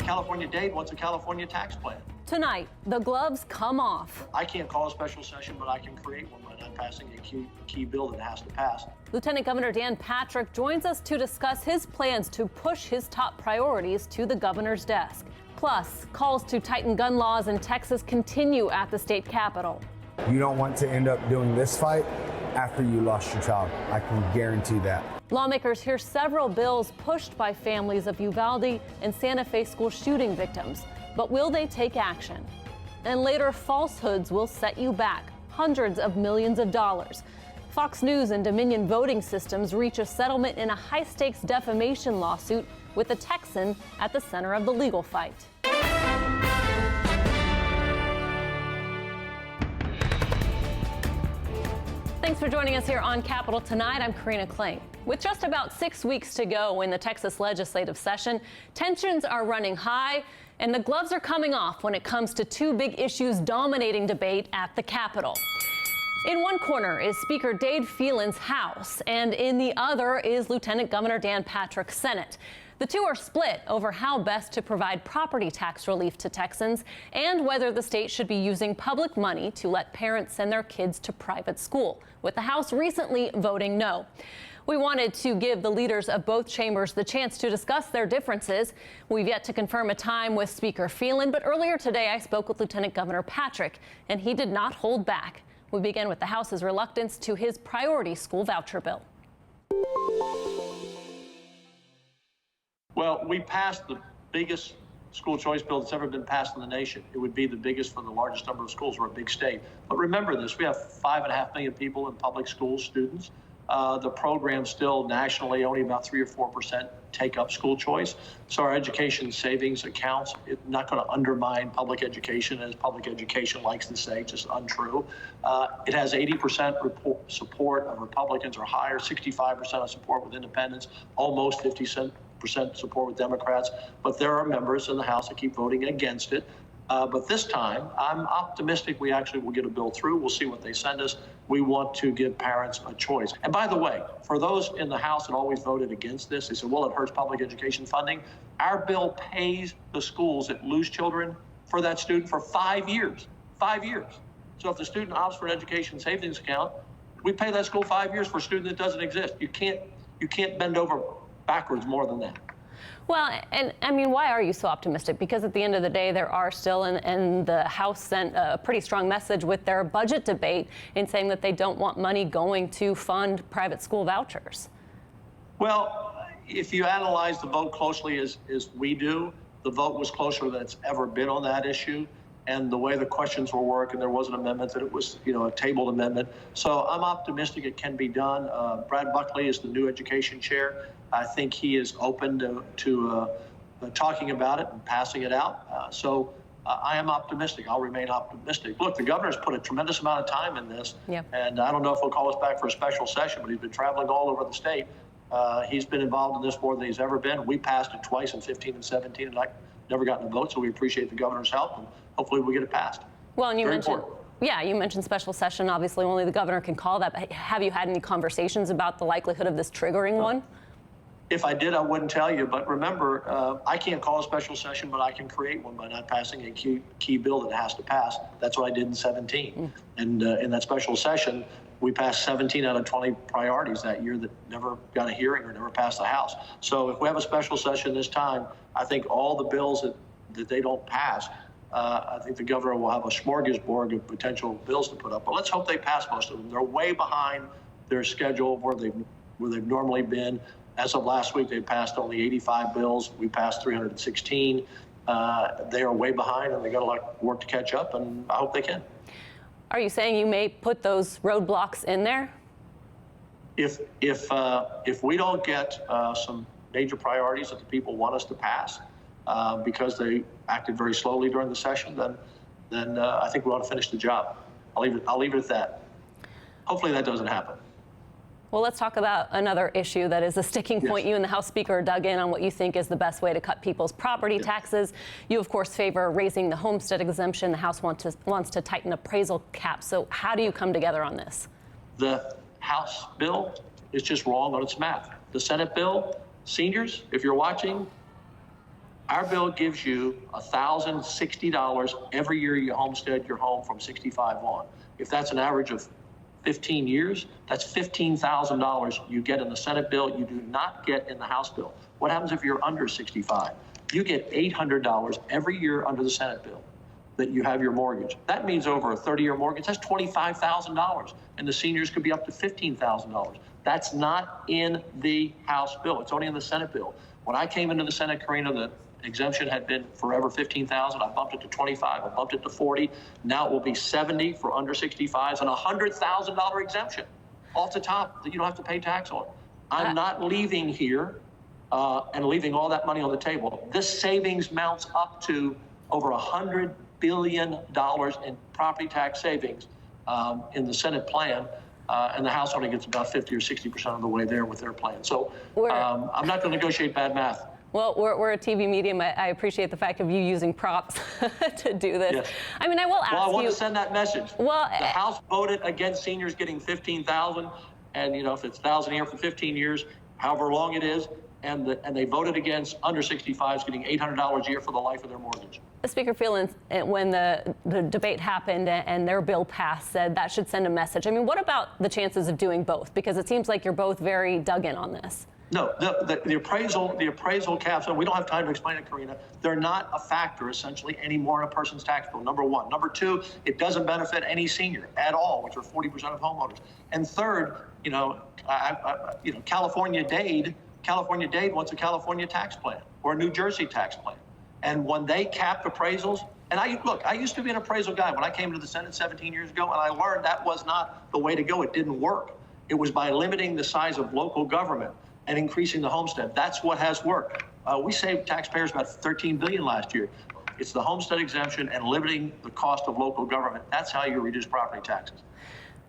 California date wants a California tax plan. Tonight, the gloves come off. I can't call a special session, but I can create one by not passing a key bill that has to pass. Lieutenant Governor Dan Patrick joins us to discuss his plans to push his top priorities to the governor's desk. Plus, calls to tighten gun laws in Texas continue at the state capitol. You don't want to end up doing this fight after you lost your child. I can guarantee that. Lawmakers hear several bills pushed by families of Uvalde and Santa Fe school shooting victims. But will they take action? And later, falsehoods will set you back hundreds of millions of dollars. Fox News and Dominion Voting Systems reach a settlement in a high-stakes defamation lawsuit with a Texan at the center of the legal fight. Thanks for joining us here on Capitol Tonight. I'm Karina Kling. With just about 6 weeks to go in the Texas legislative session, tensions are running high and the gloves are coming off when it comes to two big issues dominating debate at the Capitol. In one corner is Speaker Dade Phelan's House, and in the other is Lieutenant Governor Dan Patrick's Senate. The two are split over how best to provide property tax relief to Texans and whether the state should be using public money to let parents send their kids to private school, with the House recently voting no. We wanted to give the leaders of both chambers the chance to discuss their differences. We've yet to confirm a time with Speaker Phelan, but earlier today I spoke with Lieutenant Governor Patrick, and he did not hold back. We begin with the House's reluctance to his priority school voucher bill. Well, we passed the biggest school choice bill that's ever been passed in the nation. It would be the biggest for the largest number of schools. We're a big state. But remember this, we have 5.5 million people in public school students. The program still nationally only about 3 or 4% take up school choice. So our education savings accounts, it's not going to undermine public education, as public education likes to say, just untrue. It has 80% support of Republicans or higher, 65% of support with independents, almost 50% support with Democrats. But there are members in the House that keep voting against it. But this time, I'm optimistic we actually will get a bill through. We'll see what they send us. We want to give parents a choice. And by the way, for those in the House that always voted against this, they said, well, it hurts public education funding. Our bill pays the schools that lose children for that student for 5 years. 5 years. So if the student opts for an education savings account, we pay that school 5 years for a student that doesn't exist. You can't bend over backwards more than that. Well, and I mean, why are you so optimistic? Because at the end of the day, there are still, and the House sent a pretty strong message with their budget debate in saying that they don't want money going to fund private school vouchers. Well, if you analyze the vote closely as we do, the vote was closer than it's ever been on that issue. And the way the questions were working, there was an amendment that it was, a tabled amendment. So I'm optimistic it can be done. Brad Buckley is the new education chair. I think he is open to talking about it and passing it out. So I am optimistic. I'll remain optimistic. Look, the governor's put a tremendous amount of time in this. Yep. And I don't know if he'll call us back for a special session, but he's been traveling all over the state. He's been involved in this more than he's ever been. We passed it twice in 15 and 17, and I never gotten a vote, so we appreciate the governor's help, and hopefully we'll get it passed. Well, and you Very mentioned, important. yeah, you mentioned special session. Obviously, only the governor can call that. But have you had any conversations about the likelihood of this triggering one? If I did, I wouldn't tell you. But remember, I can't call a special session, but I can create one by not passing a key bill that has to pass. That's what I did in 17. And in that special session, we passed 17 out of 20 priorities that year that never got a hearing or never passed the House. So if we have a special session this time, I think all the bills that they don't pass, I think the governor will have a smorgasbord of potential bills to put up. But let's hope they pass most of them. They're way behind their schedule where they've normally been. As of last week, they passed only 85 bills. We passed 316. They are way behind, and they got a lot of work to catch up, and I hope they can. Are you saying you may put those roadblocks in there? If we don't get some major priorities that the people want us to pass because they acted very slowly during the session, then I think we ought to finish the job. I'll leave it at that. Hopefully that doesn't happen. Well, let's talk about another issue that is a sticking point. Yes. You and the House Speaker dug in on what you think is the best way to cut people's property taxes. You, of course, favor raising the homestead exemption. The House wants to tighten appraisal caps. So how do you come together on this? The House bill is just wrong on its math. The Senate bill, seniors, if you're watching, Our bill gives you $1,060 every year you homestead your home from 65 on. If that's an average of 15 years, that's $15,000 you get in the Senate bill, you do not get in the House bill. What happens if you're under 65? You get $800 every year under the Senate bill that you have your mortgage. That means over a 30-year mortgage, that's $25,000, and the seniors could be up to $15,000. That's not in the House bill. It's only in the Senate bill. When I came into the Senate, Karina, the exemption had been forever $15,000. I bumped it to $25,000. I bumped it to $40,000. Now it will be $70,000 for under 65s and a $100,000 exemption off the top that you don't have to pay tax on. I'm not leaving here and leaving all that money on the table. This savings mounts up to over $100 billion in property tax savings in the Senate plan. And the House only gets about 50 or 60% of the way there with their plan. So I'm not going to negotiate bad math. Well, we're a TV medium. I appreciate the fact of you using props to do this. Yes. I mean, I will ask you. Well, I want to send that message. Well, the House voted against seniors getting $15,000, and if it's $1,000 a year for 15 years, however long it is, and they voted against under 65s getting $800 a year for the life of their mortgage. Speaker Phelan, when the debate happened and their bill passed, said that should send a message. I mean, what about the chances of doing both? Because it seems like you're both very dug in on this. No, the appraisal caps, and we don't have time to explain it, Karina, they're not a factor essentially anymore in a person's tax bill, number one. Number two, it doesn't benefit any senior at all, which are 40% of homeowners. And third, California Dade wants a California tax plan or a New Jersey tax plan. And when they capped appraisals, and I used to be an appraisal guy when I came to the Senate 17 years ago, and I learned that was not the way to go. It didn't work. It was by limiting the size of local government and increasing the homestead. That's what has worked. We saved taxpayers about $13 billion last year. It's the homestead exemption and limiting the cost of local government. That's how you reduce property taxes.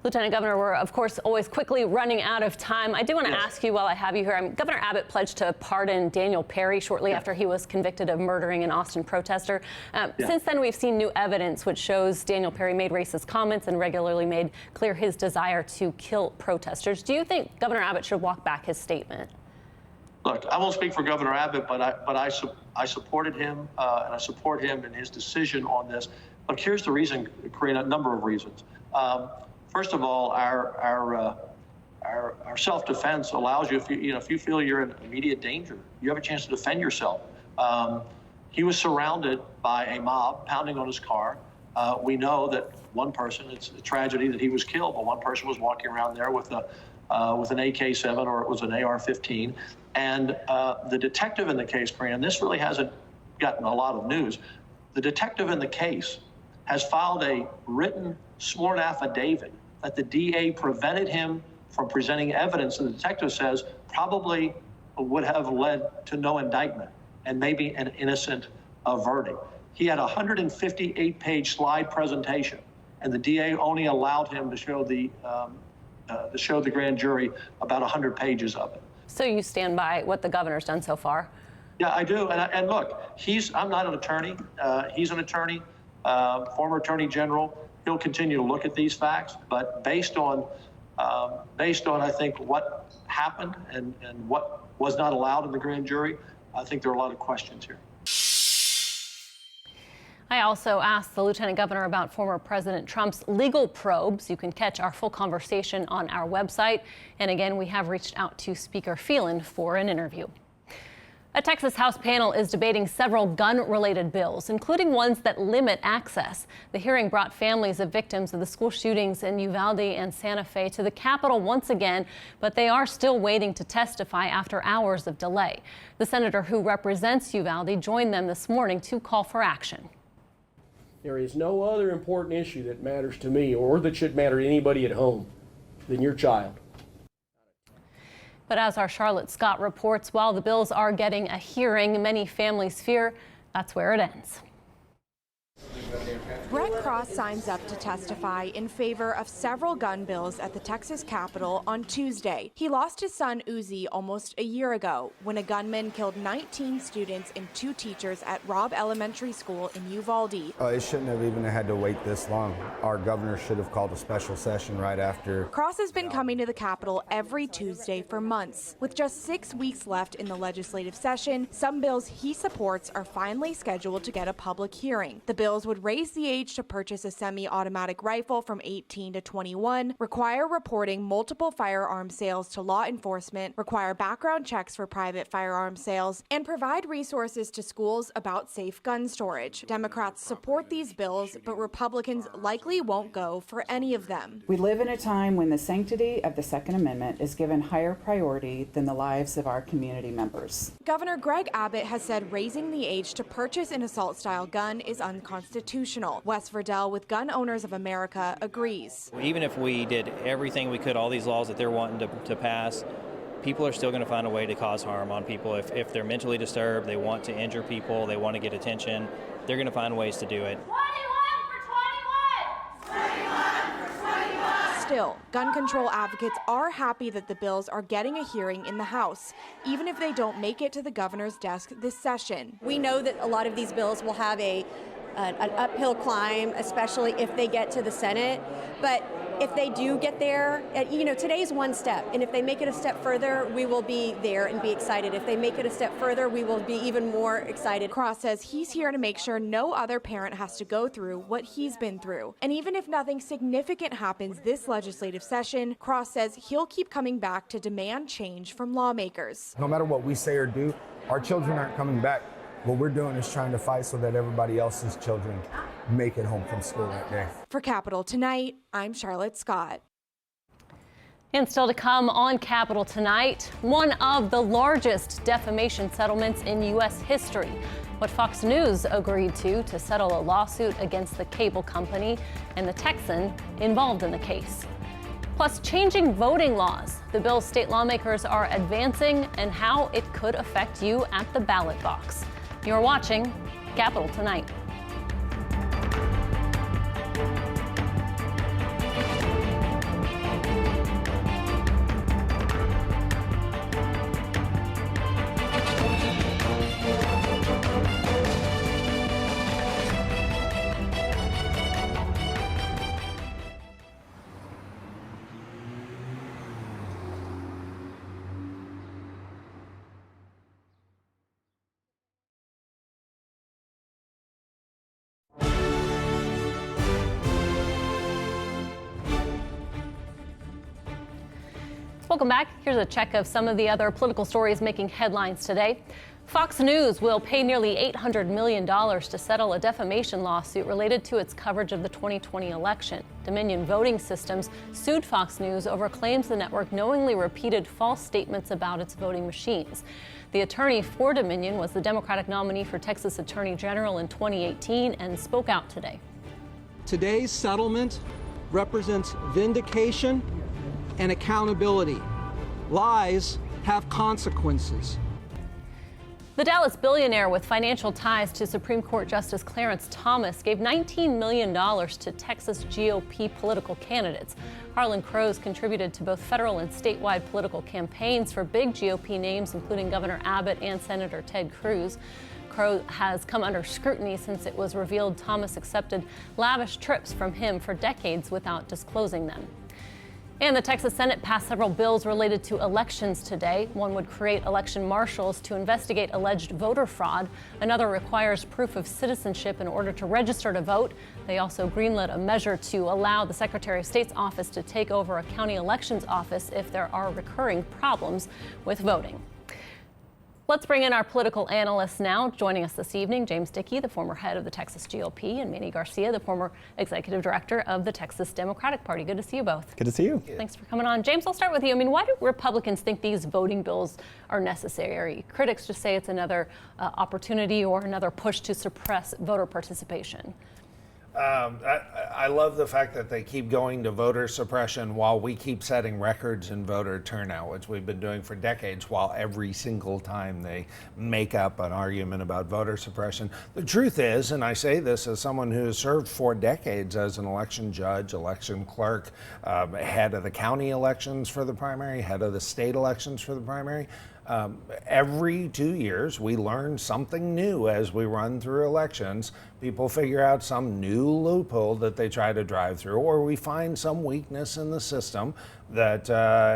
Lieutenant Governor, we're, of course, always quickly running out of time. I do want to ask you while I have you here, Governor Abbott pledged to pardon Daniel Perry shortly after he was convicted of murdering an Austin protester. Since then, we've seen new evidence which shows Daniel Perry made racist comments and regularly made clear his desire to kill protesters. Do you think Governor Abbott should walk back his statement? Look, I won't speak for Governor Abbott, but I supported him, and I support him in his decision on this. Look, here's the reason, Karina, a number of reasons. First of all, our self-defense allows you, if you feel you're in immediate danger, you have a chance to defend yourself. He was surrounded by a mob pounding on his car. We know that one person, it's a tragedy that he was killed, but one person was walking around there with an AK-7 or it was an AR-15. And the detective in the case, Karina, and this really hasn't gotten a lot of news, the detective in the case has filed a written sworn affidavit that the DA prevented him from presenting evidence that the detective says probably would have led to no indictment and maybe an innocent verdict. He had a 158-page slide presentation, and the DA only allowed him to show the grand jury about 100 pages of it. So you stand by what the governor's done so far? Yeah, I do. And look, I'm not an attorney. He's an attorney, former attorney general. He'll continue to look at these facts, but based on I think what happened and what was not allowed in the grand jury, I think there are a lot of questions here. I also asked the Lieutenant Governor about former President Trump's legal probes. You can catch our full conversation on our website. And again, we have reached out to Speaker Phelan for an interview. A Texas House panel is debating several gun-related bills, including ones that limit access. The hearing brought families of victims of the school shootings in Uvalde and Santa Fe to the Capitol once again, but they are still waiting to testify after hours of delay. The senator who represents Uvalde joined them this morning to call for action. There is no other important issue that matters to me or that should matter to anybody at home than your child. But as our Charlotte Scott reports, while the bills are getting a hearing, many families fear that's where it ends. Brett Cross signs up to testify in favor of several gun bills at the Texas Capitol on Tuesday. He lost his son Uzi almost a year ago when a gunman killed 19 students and 2 teachers at Robb Elementary School in Uvalde. It shouldn't have even had to wait this long. Our governor should have called a special session right after. Cross has been coming to the Capitol every Tuesday for months. With just 6 weeks left in the legislative session, some bills he supports are finally scheduled to get a public hearing. The bills would raise the age to purchase a semi-automatic rifle from 18 to 21, require reporting multiple firearm sales to law enforcement, require background checks for private firearm sales, and provide resources to schools about safe gun storage. Democrats support these bills, but Republicans likely won't go for any of them. We live in a time when the sanctity of the Second Amendment is given higher priority than the lives of our community members. Governor Greg Abbott has said raising the age to purchase an assault-style gun is unconstitutional. Wes Verdell with Gun Owners of America agrees. Even if we did everything we could, all these laws that they're wanting to pass, people are still going to find a way to cause harm on people. If they're mentally disturbed, they want to injure people, they want to get attention, they're going to find ways to do it. 21 for 21! Still, gun control advocates are happy that the bills are getting a hearing in the House, even if they don't make it to the governor's desk this session. We know that a lot of these bills will have an uphill climb, especially if they get to the Senate. But if they do get there, today's one step. And if they make it a step further, we will be there and be excited. If they make it a step further, we will be even more excited. Cross says he's here to make sure no other parent has to go through what he's been through. And even if nothing significant happens this legislative session, Cross says he'll keep coming back to demand change from lawmakers. No matter what we say or do, our children aren't coming back. What we're doing is trying to fight so that everybody else's children make it home from school that day. For Capitol Tonight, I'm Charlotte Scott. And still to come on Capitol Tonight, one of the largest defamation settlements in U.S. history. What Fox News agreed to settle a lawsuit against the cable company and the Texan involved in the case. Plus, changing voting laws, the bill state lawmakers are advancing, and how it could affect you at the ballot box. You're watching Capitol Tonight. Welcome back. Here's a check of some of the other political stories making headlines today. Fox News will pay nearly $800 million to settle a defamation lawsuit related to its coverage of the 2020 election. Dominion Voting Systems sued Fox News over claims the network knowingly repeated false statements about its voting machines. The attorney for Dominion was the Democratic nominee for Texas Attorney General in 2018 and spoke out today. Today's settlement represents vindication and accountability. Lies have consequences. The Dallas billionaire with financial ties to Supreme Court Justice Clarence Thomas gave $19 million to Texas GOP political candidates. Harlan Crows contributed to both federal and statewide political campaigns for big GOP names, including Governor Abbott and Senator Ted Cruz. Crow has come under scrutiny since it was revealed Thomas accepted lavish trips from him for decades without disclosing them. And the Texas Senate passed several bills related to elections today. One would create election marshals to investigate alleged voter fraud. Another requires proof of citizenship in order to register to vote. They also greenlit a measure to allow the Secretary of State's office to take over a county elections office if there are recurring problems with voting. Let's bring in our political analysts now. Joining us this evening, James Dickey, the former head of the Texas GOP, and Manny Garcia, the former executive director of the Texas Democratic Party. Good to see you both. Good to see you. Thanks for coming on. James, I'll start with you. I mean, why do Republicans think these voting bills are necessary? Critics just say it's another opportunity or another push to suppress voter participation. I love the fact that they keep going to voter suppression while we keep setting records in voter turnout, which we've been doing for decades, while every single time they make up an argument about voter suppression. The truth is, and I say this as someone who has served for decades as an election judge, election clerk, head of the county elections for the primary, head of the state elections for the primary, every 2 years, we learn something new as we run through elections. People figure out some new loophole that they try to drive through, or we find some weakness in the system that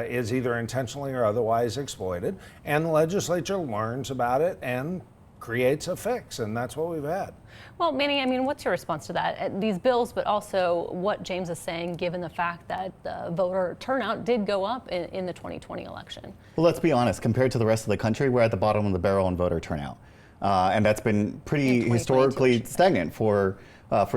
is either intentionally or otherwise exploited, and the legislature learns about it and creates a fix, and that's what we've had. Well, Manny, I mean, what's your response to that? These bills, but also what James is saying, given the fact that the voter turnout did go up in the 2020 election. Well, let's be honest, compared to the rest of the country, we're at the bottom of the barrel in voter turnout. And that's been pretty historically stagnant for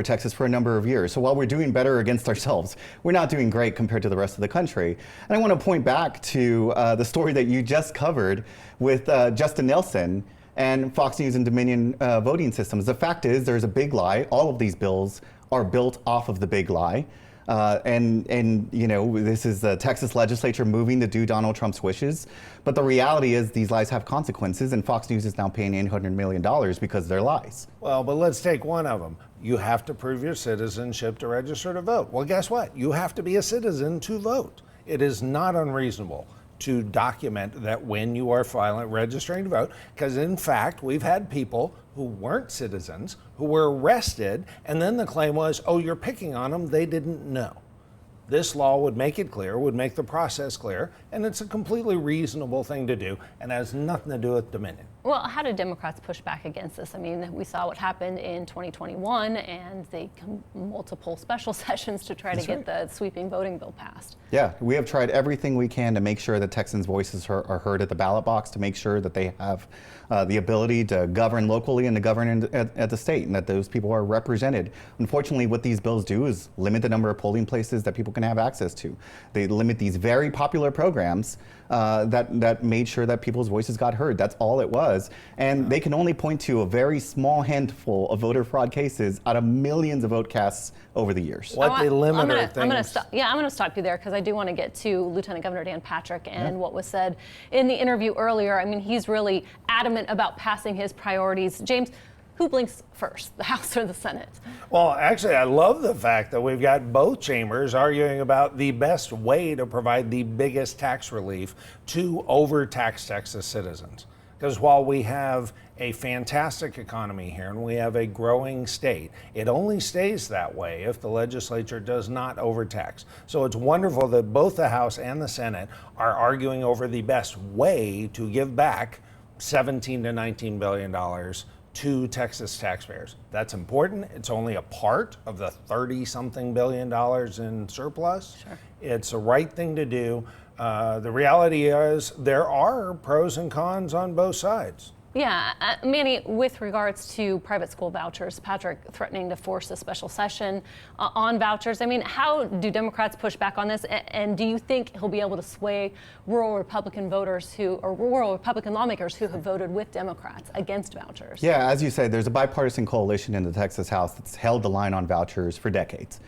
Texas for a number of years. So while we're doing better against ourselves, we're not doing great compared to the rest of the country. And I want to point back to the story that you just covered with Justin Nelson and Fox News and Dominion voting systems. The fact is, there's a big lie. All of these bills are built off of the big lie. And you know, this is the Texas legislature moving to do Donald Trump's wishes. But the reality is these lies have consequences, and Fox News is now paying $800 million because they're lies. Well, but let's take one of them. You have to prove your citizenship to register to vote. Well, guess what? You have to be a citizen to vote. It is not unreasonable to document that when you are registering to vote, because in fact, we've had people who weren't citizens who were arrested, and then the claim was, oh, you're picking on them, they didn't know. This law would make it clear, would make the process clear, and it's a completely reasonable thing to do, and has nothing to do with Dominion. Well, how did Democrats push back against this? I mean, we saw what happened in 2021, and they multiple special sessions to try to get the sweeping voting bill passed. Yeah, we have tried everything we can to make sure that Texans' voices are heard at the ballot box, to make sure that they have the ability to govern locally and to govern at the state, and that those people are represented. Unfortunately, what these bills do is limit the number of polling places that people can have access to. They limit these very popular programs that made sure that people's voices got heard. That's all it was. And they can only point to a very small handful of voter fraud cases out of millions of vote casts over the years. What they limit are things. I'm going to stop you there, because I do want to get to Lieutenant Governor Dan Patrick and what was said in the interview earlier. I mean, he's really adamant about passing his priorities. James, who blinks first, the House or the Senate? Well, actually, I love the fact that we've got both chambers arguing about the best way to provide the biggest tax relief to overtaxed Texas citizens. Because while we have a fantastic economy here and we have a growing state, it only stays that way if the legislature does not overtax. So it's wonderful that both the House and the Senate are arguing over the best way to give back $17 to $19 billion to Texas taxpayers. That's important. It's only a part of the 30-something billion dollars in surplus. Sure. It's the right thing to do. The reality is there are pros and cons on both sides. Yeah, Manny, with regards to private school vouchers, Patrick threatening to force a special session on vouchers. I mean, how do Democrats push back on this? And do you think he'll be able to sway rural Republican voters or rural Republican lawmakers who have voted with Democrats against vouchers? Yeah, as you say, there's a bipartisan coalition in the Texas House that's held the line on vouchers for decades.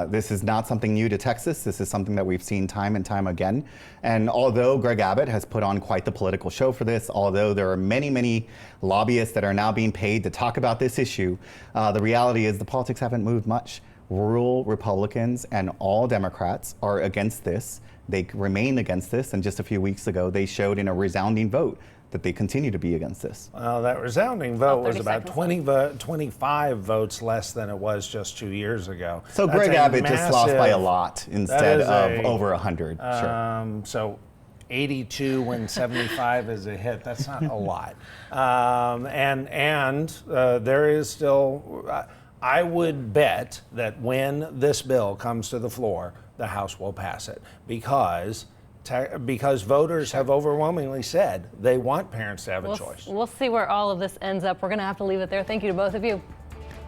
This is not something new to Texas. This is something that we've seen time and time again. And although Greg Abbott has put on quite the political show for this, although there are many lobbyists that are now being paid to talk about this issue, the reality is the politics haven't moved much. Rural Republicans and all Democrats are against this. They remain against this, and just a few weeks ago they showed in a resounding vote that they continue to be against this. Well, that resounding vote was about 25 votes less than it was just 2 years ago. So Greg Abbott just lost by a lot instead of over 100. Sure. So 82 when 75 is a hit. That's not a lot. And there is still, I would bet that when this bill comes to the floor, the House will pass it because voters have overwhelmingly said they want parents to have a choice. We'll see where all of this ends up. We're going to have to leave it there. Thank you to both of you.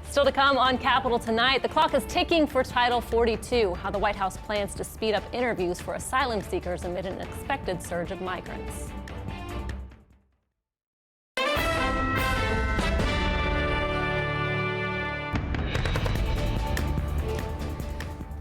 Still to come on Capitol tonight, the clock is ticking for Title 42, how the White House plans to speed up interviews for asylum seekers amid an expected surge of migrants.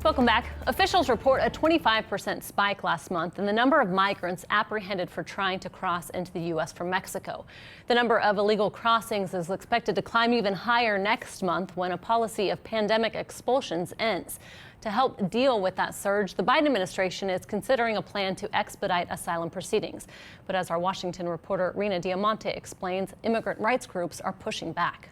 Welcome back. Officials report a 25% spike last month in the number of migrants apprehended for trying to cross into the U.S. from Mexico. The number of illegal crossings is expected to climb even higher next month when a policy of pandemic expulsions ends. To help deal with that surge, the Biden administration is considering a plan to expedite asylum proceedings. But as our Washington reporter Rena Diamante explains, immigrant rights groups are pushing back.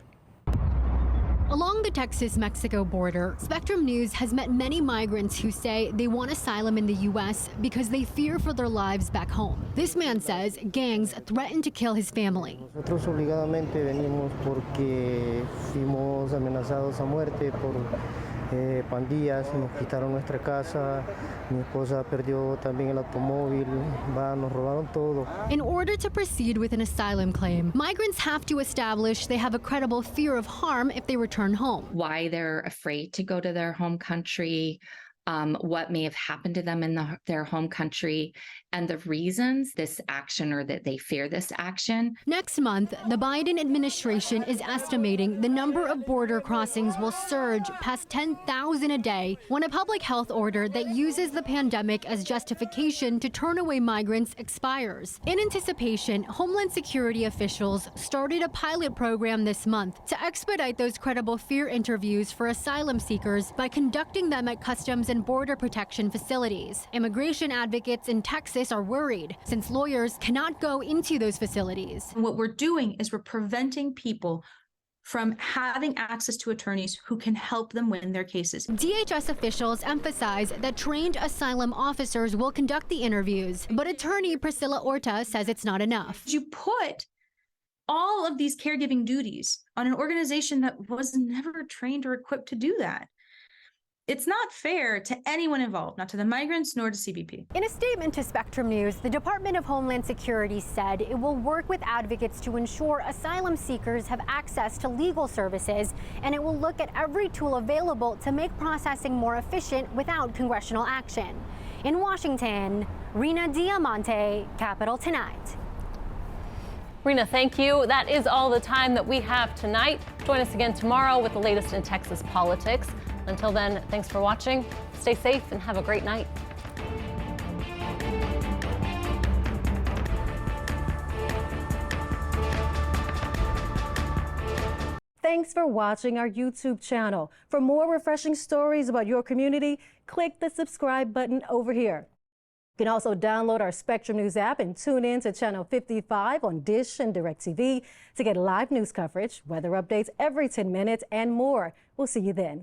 Along the Texas-Mexico border, Spectrum News has met many migrants who say they want asylum in the U.S. because they fear for their lives back home. This man says gangs threaten to kill his family. Nosotros obligadamente venimos porque fuimos amenazados a muerte por pandillas, nos quitaron nuestra casa, mi esposa perdió también el automóvil, nos robaron todo. In order to proceed with an asylum claim, migrants have to establish they have a credible fear of harm if they return home. Why they're afraid to go to their home country, what may have happened to them in their home country, and the reasons this action or that they fear this action. Next month, the Biden administration is estimating the number of border crossings will surge past 10,000 a day when a public health order that uses the pandemic as justification to turn away migrants expires. In anticipation, Homeland Security officials started a pilot program this month to expedite those credible fear interviews for asylum seekers by conducting them at Customs and Border Protection facilities. Immigration advocates in Texas are worried since lawyers cannot go into those facilities. What we're doing is we're preventing people from having access to attorneys who can help them win their cases. DHS officials emphasize that trained asylum officers will conduct the interviews, but attorney Priscilla Orta says it's not enough. You put all of these caregiving duties on an organization that was never trained or equipped to do that. It's not fair to anyone involved, not to the migrants nor to CBP. In a statement to Spectrum News, the Department of Homeland Security said it will work with advocates to ensure asylum seekers have access to legal services, and it will look at every tool available to make processing more efficient without congressional action. In Washington, Rena Diamante, Capital Tonight. Rena, thank you. That is all the time that we have tonight. Join us again tomorrow with the latest in Texas politics. Until then, thanks for watching. Stay safe and have a great night. Thanks for watching our YouTube channel. For more refreshing stories about your community, click the subscribe button over here. You can also download our Spectrum News app and tune in to Channel 55 on Dish and DirecTV to get live news coverage, weather updates every 10 minutes, and more. We'll see you then.